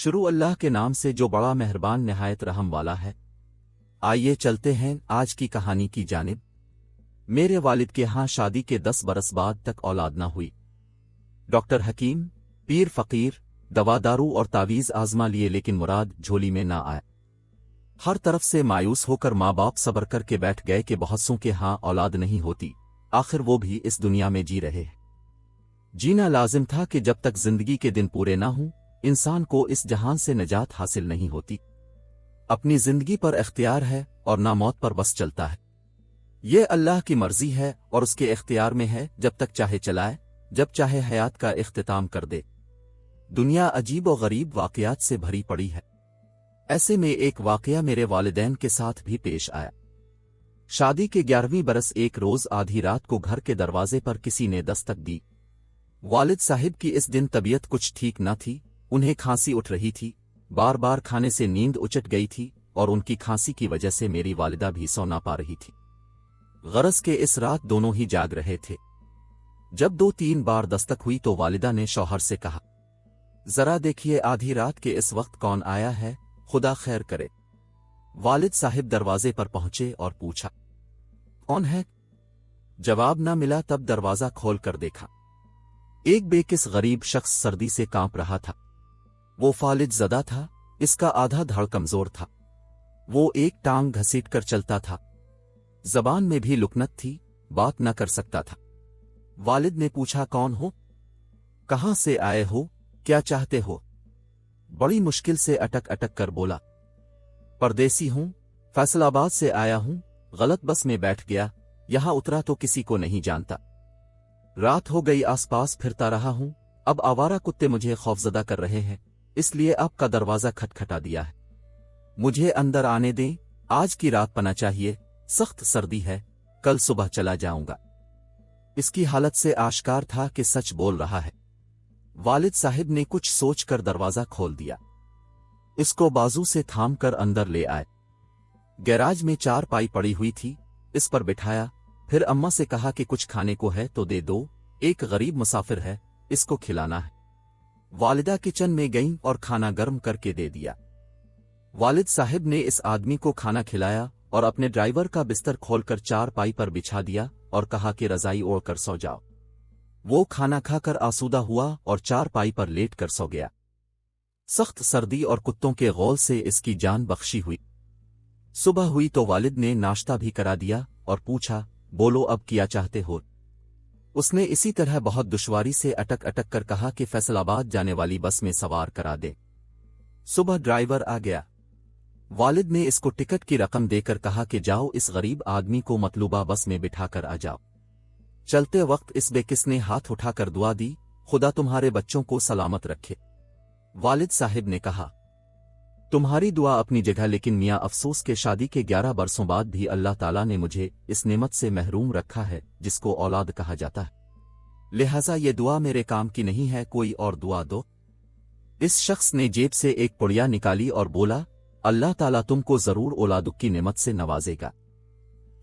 शुरू अल्लाह के नाम से जो बड़ा मेहरबान निहायत रहम वाला है। आइए चलते हैं आज की कहानी की जानिब। मेरे वालिद के यहाँ शादी के 10 बरस बाद तक औलाद न हुई। डॉक्टर हकीम, पीर फकीर, दवा दारू और तावीज़ आजमा लिए लेकिन मुराद झोली में ना आया। हर तरफ से मायूस होकर माँ बाप सब्र करके बैठ गए कि बहुत सों के यहाँ औलाद नहीं होती, आखिर वो भी इस दुनिया में जी रहे। जीना लाजिम था कि जब तक जिंदगी के दिन पूरे ना हों इंसान को इस जहान से निजात हासिल नहीं होती। अपनी जिंदगी पर इख्तियार है और ना मौत पर बस चलता है। ये अल्लाह की मर्जी है और उसके इख्तियार में है, जब तक चाहे चलाए, जब चाहे हयात का इख्तिताम कर दे। दुनिया अजीब और गरीब वाक़यात से भरी पड़ी है। ऐसे में एक वाक़या मेरे वालिदैन के साथ भी पेश आया। शादी के 11वीं बरस एक रोज आधी रात को घर के दरवाजे पर किसी ने दस्तक दी। वालिद साहिब की इस दिन तबीयत कुछ ठीक न थी। उन्हें खांसी उठ रही थी, बार बार खाने से नींद उचट गई थी और उनकी खांसी की वजह से मेरी वालिदा भी सो ना पा रही थी। गरज के इस रात दोनों ही जाग रहे थे। जब 2-3 बार दस्तक हुई तो वालिदा ने शौहर से कहा, जरा देखिए आधी रात के इस वक्त कौन आया है, खुदा खैर करे। वालिद साहिब दरवाजे पर पहुंचे और पूछा, कौन है? जवाब न मिला। तब दरवाजा खोल कर देखा। एक बेकिस गरीब शख्स सर्दी से कांप रहा था। वो फालिज ज़दा था, इसका आधा धड़ कमजोर था। वो एक टांग घसीट कर चलता था, जबान में भी लुकनत थी, बात न कर सकता था। वालिद ने पूछा, कौन हो? कहां से आए हो? क्या चाहते हो? बड़ी मुश्किल से अटक अटक कर बोला, परदेसी हूं, फैसलाबाद से आया हूं, गलत बस में बैठ गया, यहां उतरा तो किसी को नहीं जानता। रात हो गई, आसपास फिरता रहा हूं, अब आवारा कुत्ते मुझे खौफजदा कर रहे हैं, इसलिए आपका दरवाजा खटखटा दिया है। मुझे अंदर आने दें, आज की रात पना चाहिए, सख्त सर्दी है, कल सुबह चला जाऊंगा। इसकी हालत से आश्कार था कि सच बोल रहा है। वालिद साहिब ने कुछ सोचकर दरवाजा खोल दिया। इसको बाजू से थाम कर अंदर ले आए। गैराज में 4 पाई पड़ी हुई थी, इस पर बिठाया। फिर अम्मा से कहा कि कुछ खाने को है तो दे दो, एक गरीब मुसाफिर है, इसको खिलाना है। वालिदा किचन में गईं और खाना गर्म करके दे दिया। वालिद साहिब ने इस आदमी को खाना खिलाया और अपने ड्राइवर का बिस्तर खोलकर 4 पाई पर बिछा दिया और कहा कि रजाई ओढ़ कर सो जाओ। वो खाना खाकर आसूदा हुआ और 4 पाई पर लेट कर सो गया। सख्त सर्दी और कुत्तों के गौल से इसकी जान बख्शी हुई। सुबह हुई तो वालिद ने नाश्ता भी करा दिया और पूछा, बोलो अब क्या चाहते हो? उसने इसी तरह बहुत दुश्वारी से अटक अटक कर कहा कि फैसलाबाद जाने वाली बस में सवार करा दे। सुबह ड्राइवर आ गया। वालिद ने इसको टिकट की रकम देकर कहा कि जाओ इस गरीब आदमी को मतलूबा बस में बिठाकर आ जाओ। चलते वक्त इस बेकिस ने हाथ उठाकर दुआ दी, खुदा तुम्हारे बच्चों को सलामत रखे। वालिद साहिब ने कहा, तुम्हारी दुआ अपनी जगह, लेकिन मियाँ अफसोस के शादी के 11 बरसों बाद भी अल्लाह ताला ने मुझे इस नेमत से महरूम रखा है जिसको औलाद कहा जाता है। लिहाजा ये दुआ मेरे काम की नहीं है, कोई और दुआ दो। इस शख्स ने जेब से एक पुड़िया निकाली और बोला, अल्लाह ताला तुमको जरूर औलाद की नेमत से नवाजेगा।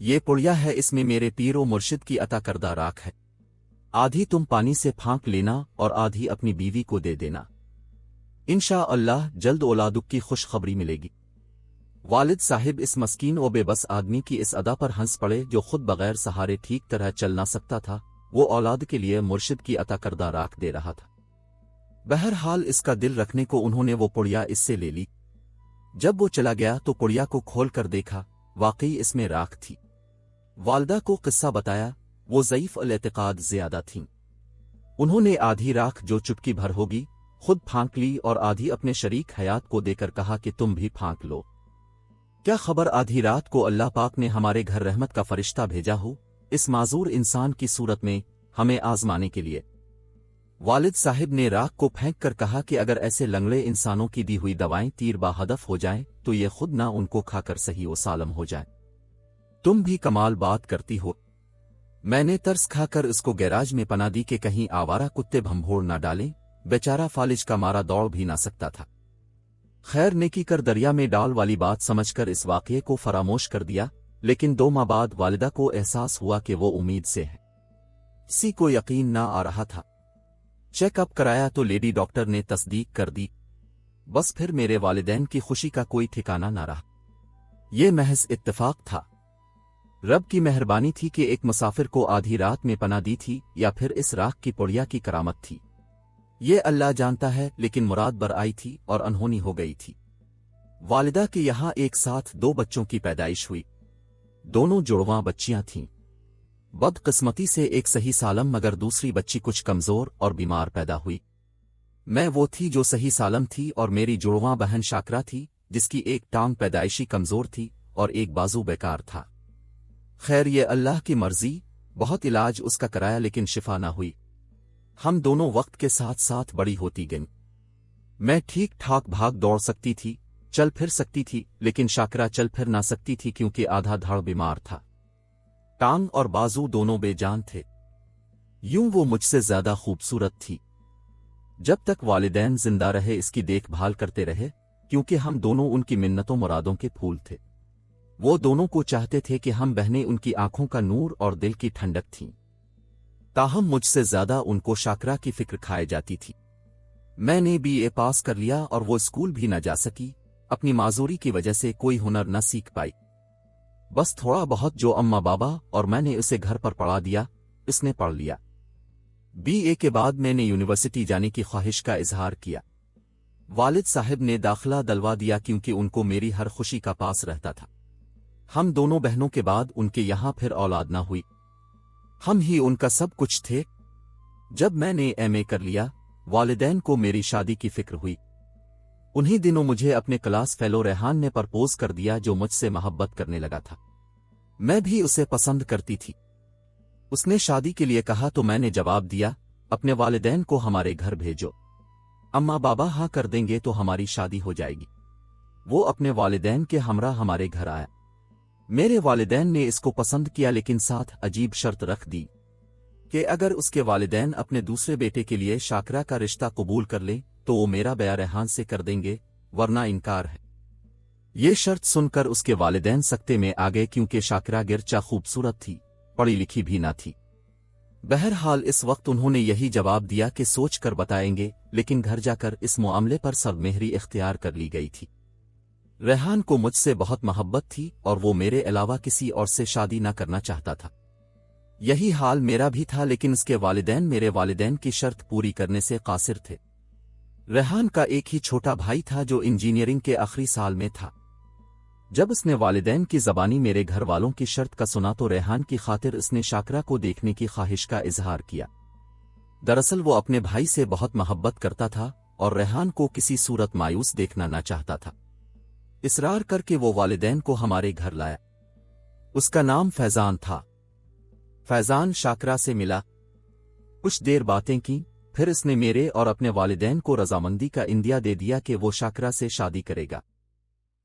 ये पुड़िया है, इसमें मेरे पीरो मुर्शिद की अता करदा राख है। आधी तुम पानी से फांक लेना और आधी अपनी बीवी को दे देना। इंशाअल्लाह जल्द औलादुक की खुशखबरी मिलेगी। वालिद साहिब इस मस्कीन और बेबस आदमी की इस अदा पर हंस पड़े जो खुद बगैर सहारे ठीक तरह चल ना सकता था। वो औलाद के लिए मुर्शिद की अता करदा राख दे रहा था। बहरहाल इसका दिल रखने को उन्होंने वो पुड़िया इससे ले ली। जब वो चला गया तो पुड़िया को खोल कर देखा, वाकई इसमें राख थी। वालदा को किस्सा बताया, वो ज़ईफ अल-एतिकाद ज़्यादा थीं। उन्होंने आधी राख जो चुटकी भर होगी खुद फांक ली और आधी अपने शरीक हयात को देकर कहा कि तुम भी फांक लो। क्या खबर आधी रात को अल्लाह पाक ने हमारे घर रहमत का फरिश्ता भेजा हो, इस माजूर इंसान की सूरत में हमें आजमाने के लिए। वालिद साहिब ने राख को फेंक कर कहा कि अगर ऐसे लंगड़े इंसानों की दी हुई दवाएं तीर बाहदफ हो जाएं तो ये खुद ना उनको खाकर सही व सालम हो जाए। तुम भी कमाल बात करती हो। मैंने तरस खाकर उसको गैराज में पना दी कि कहीं आवारा कुत्ते भंभोड़ ना डालें। बेचारा फालिज का मारा दौड़ भी ना सकता था। खैर नेकी कर दरिया में डाल वाली बात समझकर इस वाक़ये को फरामोश कर दिया, लेकिन 2 माह बाद वालिदा को एहसास हुआ कि वो उम्मीद से है। किसी को यकीन ना आ रहा था। चेकअप कराया तो लेडी डॉक्टर ने तस्दीक कर दी। बस फिर मेरे वालिदैन की खुशी का कोई ठिकाना न रहा। ये महज इत्तेफाक था, रब की मेहरबानी थी कि एक मुसाफिर को आधी रात में पनाह दी थी, या फिर इस राख की पुड़िया की करामत थी, ये अल्लाह जानता है। लेकिन मुराद बर आई थी और अनहोनी हो गई थी। वालिदा के यहाँ एक साथ 2 बच्चों की पैदाइश हुई। दोनों जुड़वां बच्चियां थीं। बदकिस्मती से एक सही सालम मगर दूसरी बच्ची कुछ कमजोर और बीमार पैदा हुई। मैं वो थी जो सही सालम थी और मेरी जुड़वां बहन शाकरा थी जिसकी एक टांग पैदाइशी कमजोर थी और एक बाजू बेकार था। खैर ये अल्लाह की मर्जी, बहुत इलाज उसका कराया लेकिन शिफा ना हुई। हम दोनों वक्त के साथ साथ बड़ी होती गईं। मैं ठीक ठाक भाग दौड़ सकती थी, चल फिर सकती थी, लेकिन शाकरा चल फिर ना सकती थी क्योंकि आधा धड़ बीमार था। टांग और बाजू दोनों बेजान थे। यूं वो मुझसे ज्यादा खूबसूरत थी। जब तक वालिदैन जिंदा रहे इसकी देखभाल करते रहे, क्योंकि हम दोनों उनकी मिन्नतों मुरादों के फूल थे। वो दोनों को चाहते थे कि हम बहनें उनकी आंखों का नूर और दिल की ठंडक थीं। ताहम मुझसे ज्यादा उनको शाकरा की फिक्र खाए जाती थी। मैंने BA पास कर लिया और वो स्कूल भी न जा सकी। अपनी माजूरी की वजह से कोई हुनर न सीख पाई। बस थोड़ा बहुत जो अम्मा बाबा और मैंने उसे घर पर पढ़ा दिया, इसने पढ़ लिया। BA के बाद मैंने यूनिवर्सिटी जाने की ख्वाहिश का इजहार किया। वालिद साहब ने दाखिला दिलवा दिया क्योंकि उनको मेरी हर खुशी का पास रहता था। हम दोनों बहनों के बाद उनके यहां फिर औलाद ना हुई। हम ही उनका सब कुछ थे। जब मैंने MA कर लिया, वालिदैन को मेरी शादी की फिक्र हुई। उन्हीं दिनों मुझे अपने क्लास फेलो रेहान ने प्रपोज कर दिया जो मुझसे मोहब्बत करने लगा था। मैं भी उसे पसंद करती थी। उसने शादी के लिए कहा तो मैंने जवाब दिया, अपने वालिदैन को हमारे घर भेजो, अम्मा बाबा हाँ कर देंगे तो हमारी शादी हो जाएगी। वो अपने वालिदैन के हमरा हमारे घर आया। मेरे वालिदैन ने इसको पसंद किया लेकिन साथ अजीब शर्त रख दी कि अगर उसके वालिदैन अपने दूसरे बेटे के लिए शाकरा का रिश्ता कबूल कर लें तो वो मेरा बया रेहान से कर देंगे, वरना इनकार है। ये शर्त सुनकर उसके वालिदैन सख्ते में आ गए क्योंकि शाकरा गिरचा खूबसूरत थी, पढ़ी लिखी भी ना थी। बहरहाल इस वक्त उन्होंने यही जवाब दिया कि सोच कर बताएंगे, लेकिन घर जाकर इस मामले पर सरमेहरी इख्तियार कर ली गई थी। रेहान को मुझसे बहुत मोहब्बत थी और वो मेरे अलावा किसी और से शादी न करना चाहता था। यही हाल मेरा भी था, लेकिन उसके वालिदैन मेरे वालिदैन की शर्त पूरी करने से कासिर थे। रेहान का एक ही छोटा भाई था जो इंजीनियरिंग के आखिरी साल में था। जब उसने वालिदैन की ज़बानी मेरे घर वालों की शर्त का सुना तो रेहान की खातिर उसने शाकरा को देखने की ख्वाहिश का इजहार किया। दरअसल वो अपने भाई से बहुत मोहब्बत करता था और रेहान को किसी सूरत मायूस देखना न चाहता था। इसरार करके वो वालिदैन को हमारे घर लाया। उसका नाम फैजान था। फैजान शाकरा से मिला, कुछ देर बातें की, फिर इसने मेरे और अपने वालिदैन को रजामंदी का इंदिया दे दिया कि वो शाकरा से शादी करेगा।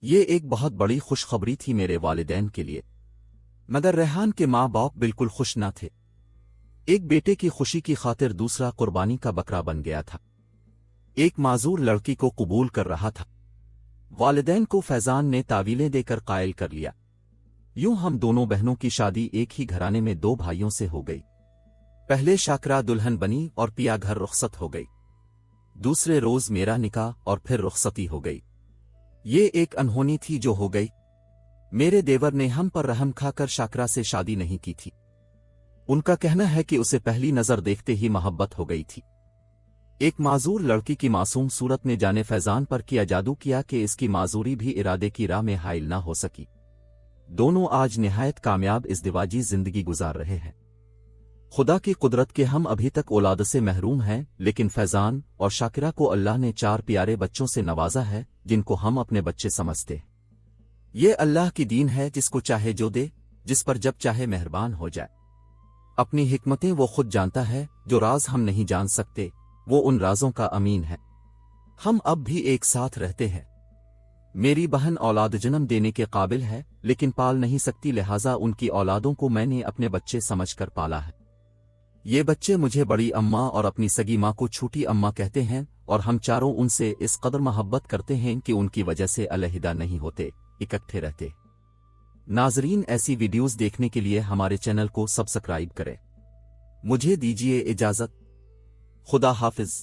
ये एक बहुत बड़ी खुशखबरी थी मेरे वालिदैन के लिए, मगर रेहान के माँ बाप बिल्कुल खुश न थे। एक बेटे की खुशी की खातिर दूसरा कुर्बानी का बकरा बन गया था। एक माजूर लड़की को कबूल कर रहा था। वालिदैन को फैजान ने तावीलें देकर कायल कर लिया। यूं हम दोनों बहनों की शादी एक ही घराने में 2 भाइयों से हो गई। पहले शाकरा दुल्हन बनी और पिया घर रुखसत हो गई। दूसरे रोज मेरा निकाह और फिर रुखसती हो गई। ये एक अनहोनी थी जो हो गई। मेरे देवर ने हम पर रहम खाकर शाकरा से शादी नहीं की थी। उनका कहना है कि उसे पहली नजर देखते ही मोहब्बत हो गई थी। एक माजूर लड़की की मासूम सूरत ने जाने फैजान पर किया जादू किया कि इसकी माजूरी भी इरादे की राह में हाइल ना हो सकी। दोनों आज निहायत कामयाब इज़्दिवाजी जिंदगी गुजार रहे हैं। खुदा की कुदरत के हम अभी तक औलाद से महरूम हैं, लेकिन फैजान और शाकिरा को अल्लाह ने 4 प्यारे बच्चों से नवाजा है जिनको हम अपने बच्चे समझते हैं। ये अल्लाह की दीन है, जिसको चाहे जो दे, जिस पर जब चाहे मेहरबान हो जाए। अपनी हिकमतें वो खुद जानता है, जो राज हम नहीं जान सकते वो उन राजों का अमीन है। हम अब भी एक साथ रहते हैं। मेरी बहन औलाद जन्म देने के काबिल है लेकिन पाल नहीं सकती, लिहाजा उनकी औलादों को मैंने अपने बच्चे समझकर पाला है। ये बच्चे मुझे बड़ी अम्मा और अपनी सगी माँ को छोटी अम्मा कहते हैं और हम चारों उनसे इस कदर मोहब्बत करते हैं कि उनकी वजह से अलहदा नहीं होते, इकट्ठे रहते। नाजरीन, ऐसी वीडियोस देखने के लिए हमारे चैनल को सब्सक्राइब करें। मुझे दीजिए इजाजत। खुदा हाफिज।